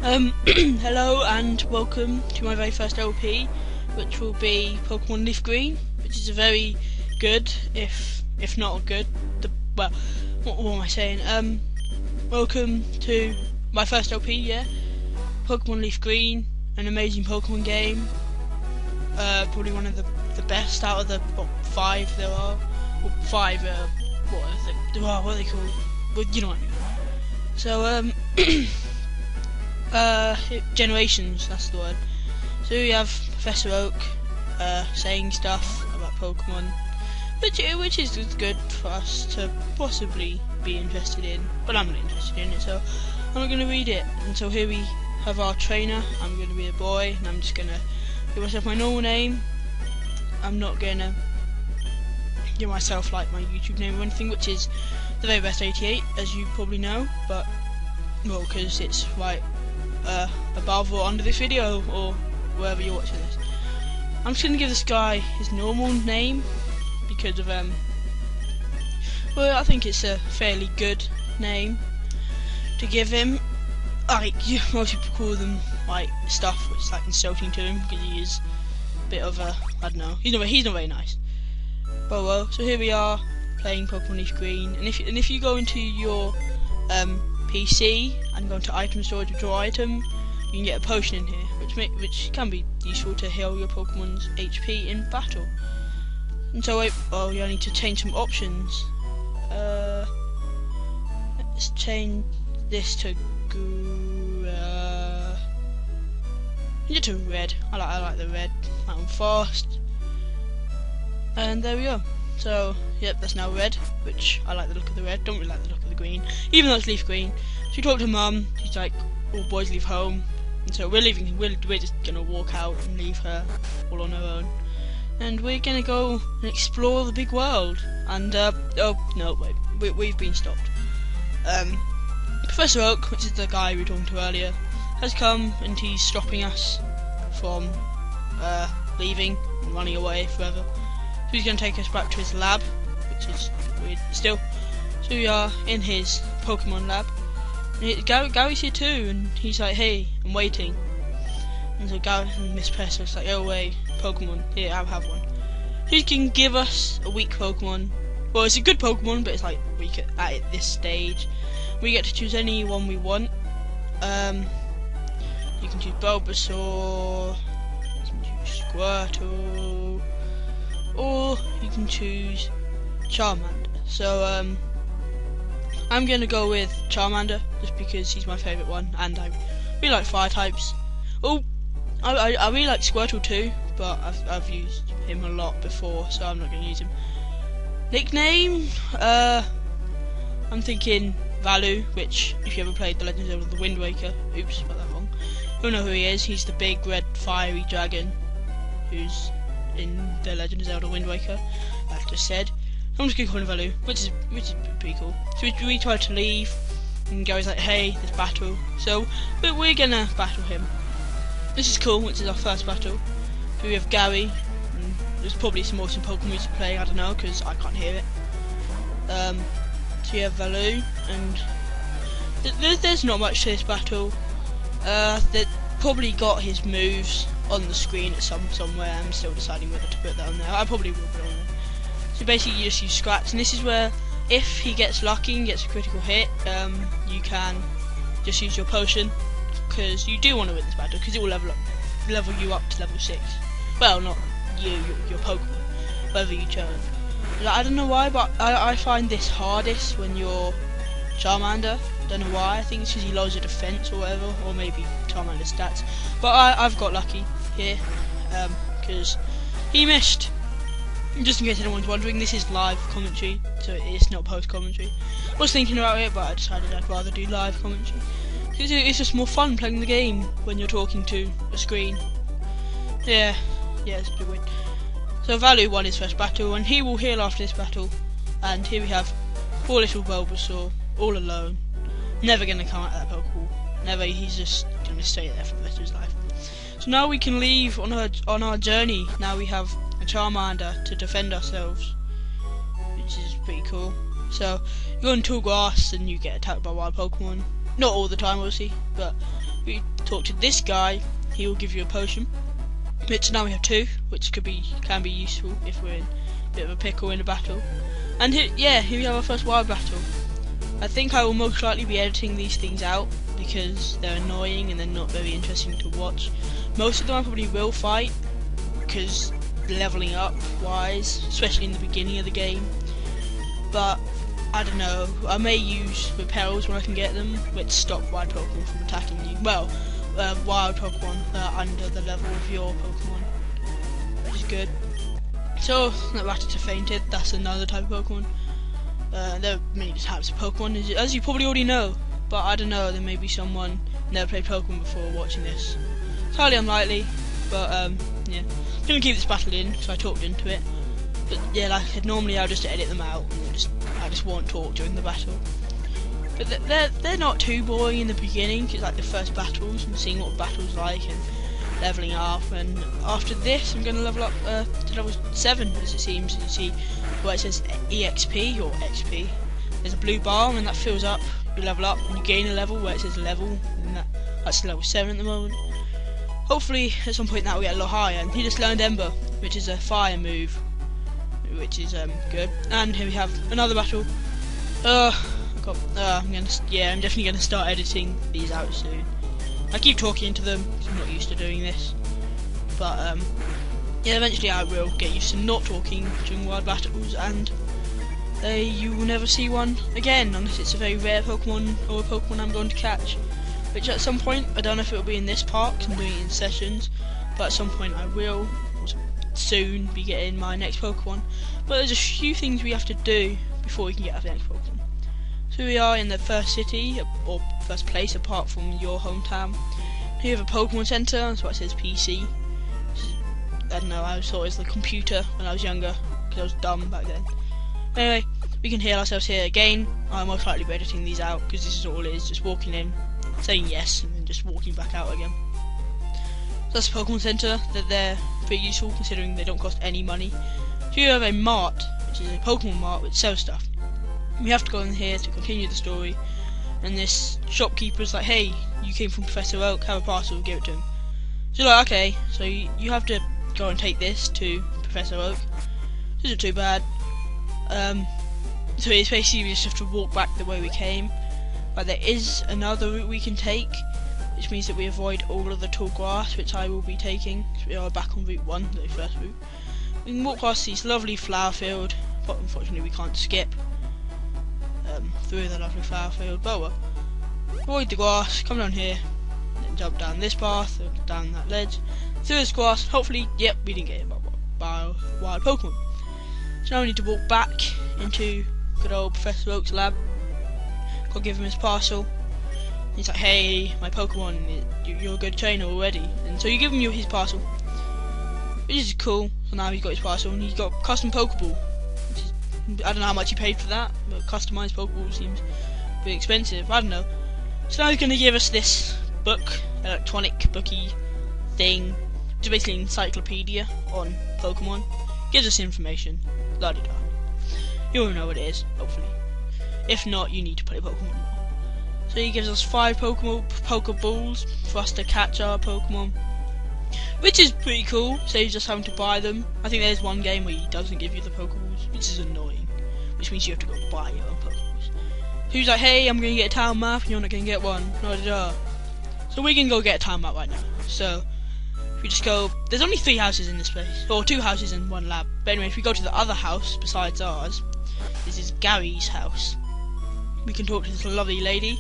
Hello and welcome to my very first LP, which will be Pokemon Leafgreen, which is a very good, if not good, what am I saying? Welcome to my first LP, yeah. Pokemon Leafgreen, an amazing Pokemon game. Probably one of the best out of the 5 there are. Well, 5. What are they called? Well, you know what I mean. So generations, that's the word. So we have Professor Oak saying stuff about Pokemon, which is good for us to possibly be interested in, but I'm not interested in it, so I'm not going to read it. And so here we have our trainer. I'm going to be a boy, and I'm just going to give myself my normal name. I'm not going to give myself like my YouTube name or anything, which is the very best 88, as you probably know, but well, because it's right above or under this video or wherever you're watching this. I'm just going to give this guy his normal name because of well, I think it's a fairly good name to give him. Like, most people call them like stuff which is like insulting to him because he is a bit of a, I don't know, he's not very nice. But well, so here we are playing Pokemon Leafgreen, and if you go into your PC and go into item storage or draw item, you can get a potion in here, which can be useful to heal your Pokemon's HP in battle. And so you need to change some options. Let's change this to red. I like the red. That one fast. And there we go. So, yep, that's now red, which I like the look of the red. Don't really like the look of the green, even though it's leaf green. So we talked to Mum. She's like, "All boys leave home," and so we're leaving. We're just gonna walk out and leave her all on her own, and we're gonna go and explore the big world. And oh no, wait, we've been stopped. Professor Oak, which is the guy we were talking to earlier, has come and he's stopping us from leaving and running away forever. So he's going to take us back to his lab, which is weird still. So we are in his Pokemon lab. And Gary's here too, and he's like, "Hey, I'm waiting." And so Gary and Miss Presser's like, "Oh wait, Pokemon, here, I'll have one." He can give us a weak Pokemon. Well, it's a good Pokemon, but it's like weak at this stage. We get to choose any one we want. You can choose Bulbasaur, you can choose Squirtle, or you can choose Charmander. So I'm gonna go with Charmander just because he's my favourite one, and I really like fire types. Oh, I really like Squirtle too, but I've used him a lot before, so I'm not gonna use him. Nickname, I'm thinking Valu, which if you ever played The Legend of Zelda: The Wind Waker, oops, got that wrong, you'll know who he is. He's the big red fiery dragon who's in The Legend of Zelda: Wind Waker, like I just said. I'm just gonna call him Valu, which is pretty cool. So we tried to leave, and Gary's like, "Hey, there's battle." So we're gonna battle him. This is cool, which is our first battle. So we have Gary, and there's probably some awesome Pokemon music playing, I don't know, because I can't hear it. So we have Valu, and there's not much to this battle. They probably got his moves on the screen at somewhere. I'm still deciding whether to put that on there. I probably will put it on there. So basically you just use Scratch, and this is where if he gets lucky and gets a critical hit, you can just use your potion, because you do want to win this battle, because it will level you up to level 6. Well, not you, your Pokemon, whatever you chose. I don't know why, but I find this hardest when you're Charmander. I don't know why. I think it's because he lowers your defense or whatever, or maybe Charmander's stats. But I've got lucky here, because he missed. Just in case anyone's wondering, this is live commentary, so it's not post commentary. I was thinking about it, but I decided I'd rather do live commentary. It's just more fun playing the game when you're talking to a screen. Yeah, it's a bit weird. So Valu won his first battle, and he will heal after this battle. And here we have poor little Bulbasaur, all alone. Never gonna come out of that Pokeball. Never. He's just gonna stay there for the rest of his life. So now we can leave on our journey. Now we have a Charmander to defend ourselves, which is pretty cool. So you go in tall grass and you get attacked by wild Pokemon. Not all the time, obviously, but We talk to this guy, he will give you a potion. Which now we have 2, which can be useful if we're in a bit of a pickle in a battle. And here we have our first wild battle. I think I will most likely be editing these things out because they're annoying and they're not very interesting to watch. Most of them I probably will fight because leveling up wise, especially in the beginning of the game. But I don't know, I may use repels when I can get them, which stop wild Pokemon from attacking you. Well, wild Pokemon under the level of your Pokemon, which is good. So, that Rattata fainted, that's another type of Pokemon. There are many types of Pokemon, as you probably already know, but I don't know, there may be someone never played Pokemon before watching this. It's highly unlikely, but yeah. I'm going to keep this battle in, so I talked into it. But yeah, like I said, normally I'll just edit them out, and I just won't talk during the battle. But they're not too boring in the beginning, it's like the first battles, and seeing what the battle's like, and leveling up. And after this, I'm going to level up to level 7, as it seems. You see where it says EXP or XP. There's a blue bar, and that fills up. You level up, and you gain a level where it says level, and that's level 7 at the moment. Hopefully, at some point that will get a lot higher. And he just learned Ember, which is a fire move, which is good. And here we have another battle. I'm definitely gonna start editing these out soon. I keep talking into them because I'm not used to doing this, but yeah, eventually I will get used to not talking during wild battles, and you will never see one again unless it's a very rare Pokemon or a Pokemon I'm going to catch. Which at some point, I don't know if it will be in this part, 'cause I'm doing it in sessions, but at some point I will soon be getting my next Pokemon. But there's a few things we have to do before we can get our next Pokemon. So we are in the first city, or first place apart from your hometown. Here we have a Pokemon Center, that's why it says PC. I don't know, I always thought it was the computer when I was younger, because I was dumb back then. Anyway, we can heal ourselves here again. I'll most likely be editing these out, because this is all it is, just walking in, saying yes, and then just walking back out again. So that's the Pokemon Center, they're pretty useful considering they don't cost any money. So you have a mart, which is a Pokemon mart which sells stuff. We have to go in here to continue the story, and this shopkeeper's like, hey, you came from Professor Oak, have a parcel, give it to him. So you're like, okay, so you have to go and take this to Professor Oak. This isn't too bad. So it's basically we just have to walk back the way we came. But there is another route we can take, which means that we avoid all of the tall grass, which I will be taking. So we are back on route 1, the first route. We can walk past this lovely flower field, but unfortunately we can't skip through the lovely flower field. But well, avoid the grass, come down here, then jump down this path, or down that ledge, through this grass. Hopefully, yep, we didn't get hit by wild Pokemon. So now we need to walk back into good old Professor Oak's lab. Go give him his parcel. He's like, hey, my Pokemon, you're a good trainer already. And so you give him his parcel, which is cool. So now he's got his parcel, and he's got a custom Pokeball. I don't know how much he paid for that, but customized Pokeball seems pretty expensive. I don't know. So now he's going to give us this book, electronic booky thing, which is basically an encyclopedia on Pokemon. Gives us information. La-di-da. You'll know what it is, hopefully. If not, you need to play Pokemon more. So he gives us 5 Pokeballs for us to catch our Pokemon, which is pretty cool. Saves us having to buy them. I think there's one game where he doesn't give you the Pokeballs, which is annoying. Which means you have to go buy your own Pokeballs. So he's like, hey, I'm going to get a town map, and you're not going to get one. No. So we can go get a town map right now. So if we just go, there's only 3 houses in this place, or 2 houses and 1 lab. But anyway, if we go to the other house besides ours, this is Gary's house. We can talk to this lovely lady,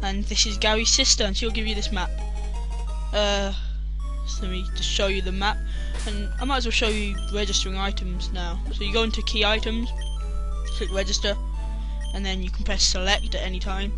and this is Gary's sister, and she'll give you this map. So let me just show you the map, and I might as well show you registering items now. So you go into key items, click register, and then you can press select at any time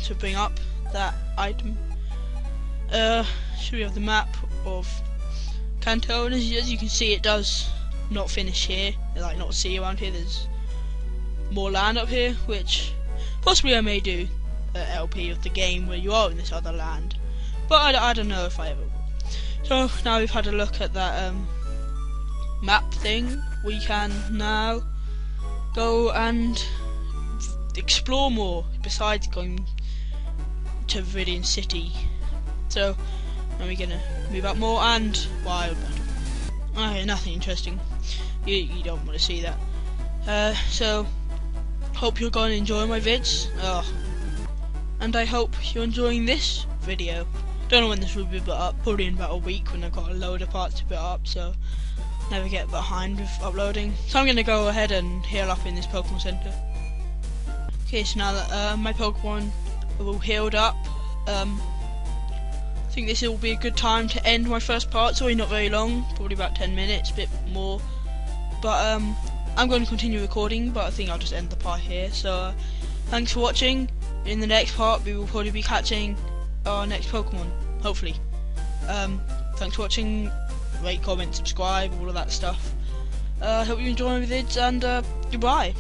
to bring up that item. So we have the map of Kanto, and as you can see, it does not finish here. Like, not see around here. There's more land up here, which possibly I may do an LP of the game where you are in this other land, but I don't know if I ever will. So now we've had a look at that map thing, we can now go and explore more besides going to Viridian City. So now we're gonna move up more and wild battle. Okay, nothing interesting. You don't want to see that. So hope you're going to enjoy my vids. And I hope you're enjoying this video. Don't know when this will be put up, probably in about a week when I've got a load of parts to put up, so never get behind with uploading. So I'm going to go ahead and heal up in this Pokemon Center. Okay, so now that my Pokemon are all healed up, I think this will be a good time to end my first part. Sorry, not very long, probably about 10 minutes, a bit more. But I'm going to continue recording, but I think I'll just end the part here. So thanks for watching. In the next part, we will probably be catching our next Pokemon, hopefully. Thanks for watching. Rate, comment, subscribe, all of that stuff. I hope you enjoy my vids, and goodbye.